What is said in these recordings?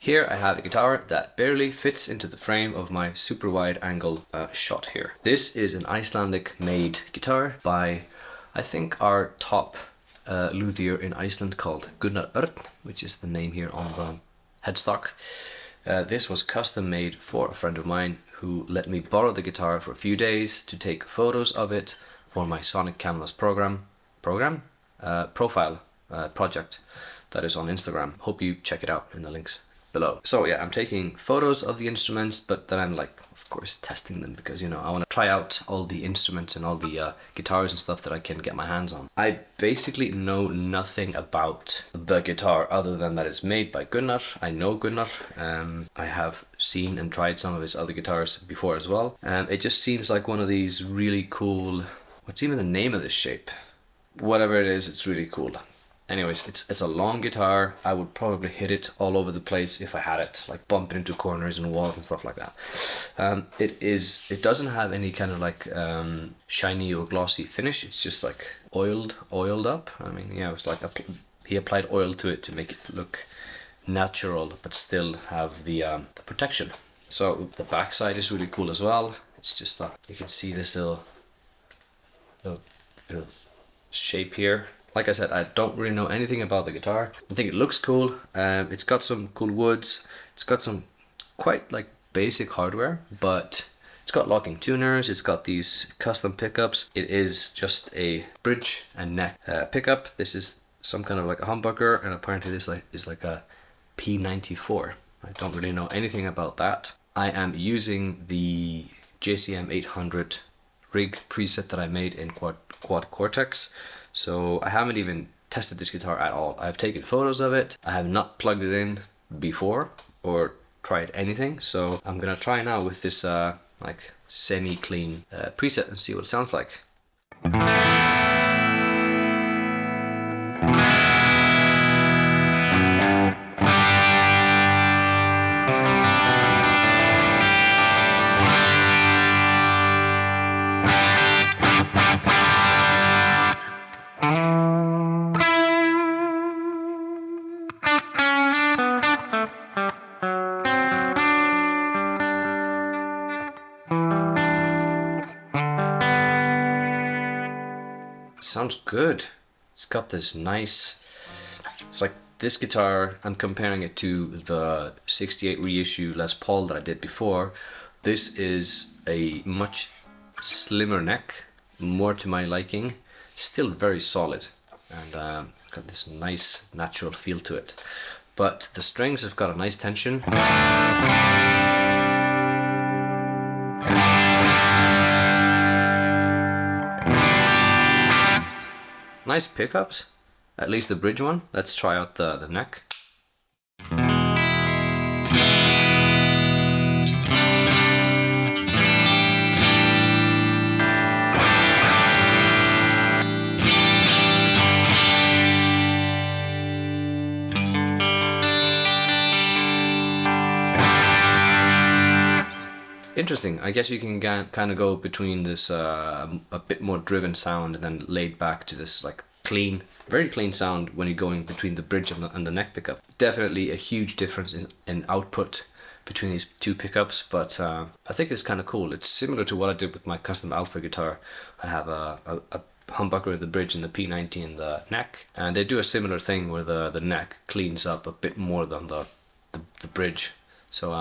Here I have a guitar that barely fits into the frame of my super wide angle shot here. This is an Icelandic made guitar by, I think, our top luthier in Iceland called Gunnar Örn, which is the name here on the headstock. This was custom made for a friend of mine who let me borrow the guitar for a few days to take photos of it for my Sonic Canvas profile project that is on Instagram. Hope you check it out in the links below. So yeah, I'm taking photos of the instruments, but then I'm like, of course, testing them because, you know, I want to try out all the instruments and all the guitars and stuff that I can get my hands on. I basically know nothing about the guitar other than that it's made by Gunnar. I know Gunnar. I have seen and tried some of his other guitars before as well. It just seems like one of these really cool, what's even the name of this shape? Whatever it is, it's really cool. Anyways, it's a long guitar. I would probably hit it all over the place if I had it, like bumping into corners and walls and stuff like that. It doesn't have any kind of like shiny or glossy finish. It's just like oiled up. I mean, yeah, it's like he applied oil to it to make it look natural, but still have the protection. So the backside is really cool as well. It's just you can see this little shape here. Like I said, I don't really know anything about the guitar. I think it looks cool. It's got some cool woods. It's got some quite like basic hardware, but it's got locking tuners. It's got these custom pickups. It is just a bridge and neck pickup. This is some kind of like a humbucker, and apparently this is like a P94. I don't really know anything about that. I am using the JCM 800 rig preset that I made in Quad Cortex. So I haven't even tested this guitar at all. I've taken photos of it. I have not plugged it in before or tried anything. So I'm gonna try now with this like semi-clean preset and see what it sounds like. Sounds good. It's got this nice, it's like this guitar, I'm comparing it to the 68 reissue Les Paul that I did before. This is a much slimmer neck, more to my liking, still very solid, and got this nice natural feel to it. But the strings have got a nice tension. Nice pickups, at least the bridge one. Let's try out the neck. Interesting. I guess you can kind of go between this a bit more driven sound and then laid back to this like clean, very clean sound when you're going between the bridge and the neck pickup. Definitely a huge difference in output between these two pickups, but I think it's kind of cool. It's similar to what I did with my custom Alpha guitar. I have a humbucker in the bridge and the P90 in the neck, and they do a similar thing where the neck cleans up a bit more than the bridge. So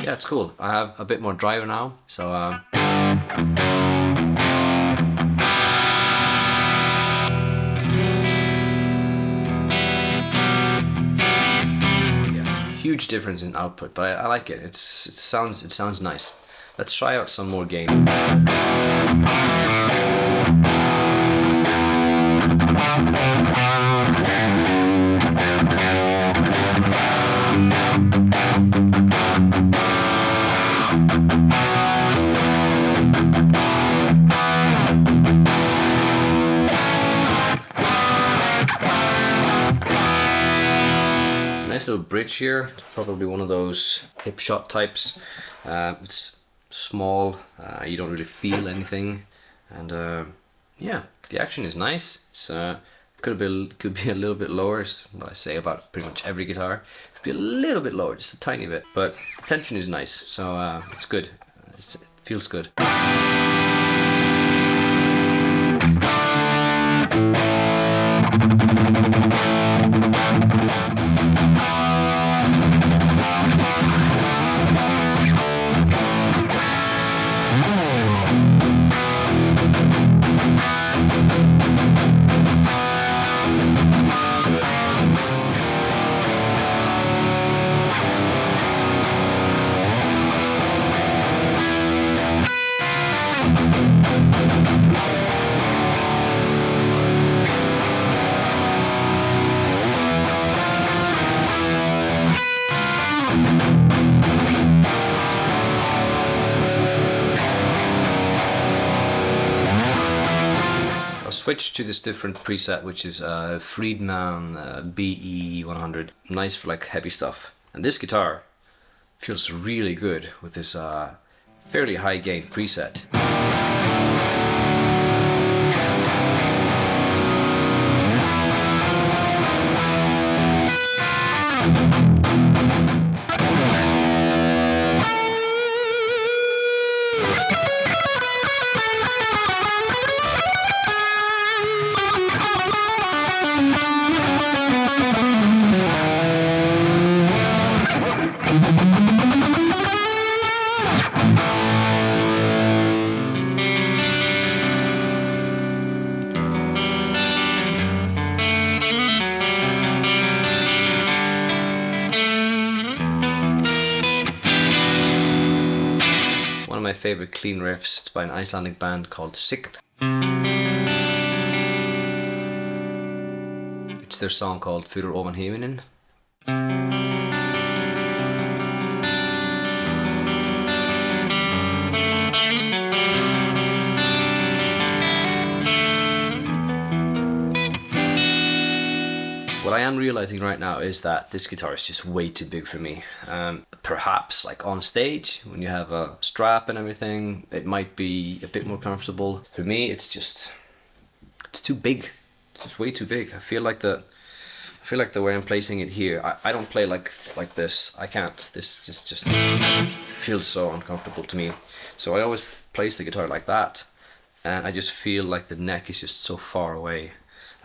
yeah, it's cool. I have a bit more drive now, so huge difference in output, but I like it. It sounds nice. Let's try out some more gain. Nice little bridge here. It's probably one of those hip shot types. It's small, you don't really feel anything, and yeah, the action is nice. It's could be a little bit lower. It's what I say about pretty much every guitar. Could be a little bit lower, just a tiny bit, but the tension is nice, so it's good. It feels good. Switch to this different preset, which is Friedman BE100. Nice for like heavy stuff. And this guitar feels really good with this fairly high gain preset. One of my favorite clean riffs. It's by an Icelandic band called Sign. It's their song called Fyrir ofan himinin. What I am realizing right now is that this guitar is just way too big for me. Perhaps like on stage, when you have a strap and everything, it might be a bit more comfortable. For me, it's too big. It's just way too big. I feel like the way I'm placing it here, I don't play like this. I can't. This just feels so uncomfortable to me. So I always place the guitar like that, and I just feel like the neck is just so far away.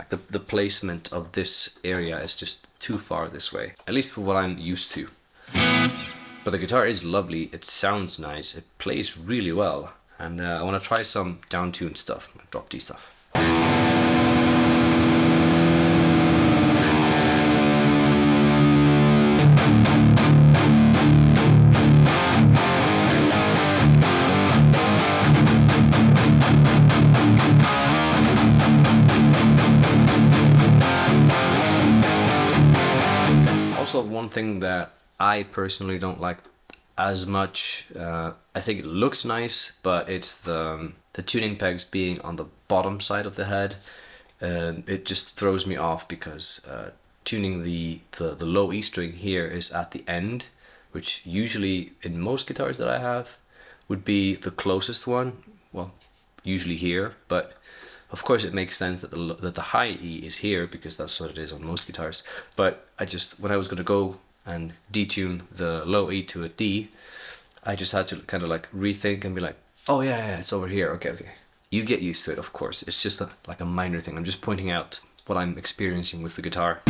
Like the placement of this area is just too far this way, at least for what I'm used to. But the guitar is lovely, it sounds nice, it plays really well, and I want to try some down-tuned stuff, drop D stuff. Also, one thing that I personally don't like as much, I think it looks nice, but it's the tuning pegs being on the bottom side of the head. It just throws me off because tuning the low E string here is at the end, which usually in most guitars that I have would be the closest one, well, usually here, but of course it makes sense that the high E is here because that's what it is on most guitars. But when I was going to go and detune the low E to a D, I just had to kind of like rethink and be like, oh yeah, it's over here, okay. You get used to it, of course. It's just like a minor thing. I'm just pointing out what I'm experiencing with the guitar.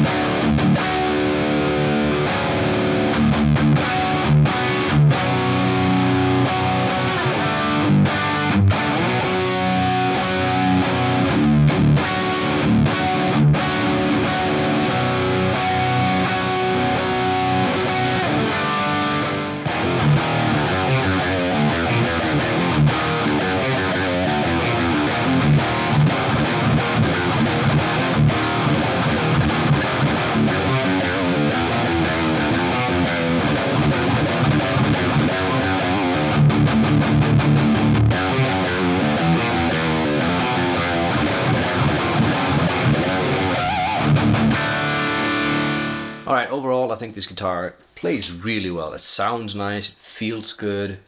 Alright, overall I think this guitar plays really well. It sounds nice, it feels good.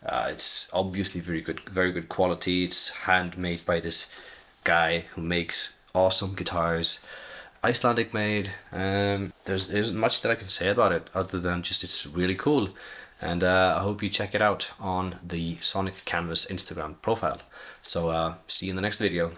It's obviously very good quality. It's handmade by this guy who makes awesome guitars. Icelandic made. There isn't much that I can say about it other than just it's really cool. And I hope you check it out on the Sonic Canvas Instagram profile. So see you in the next video.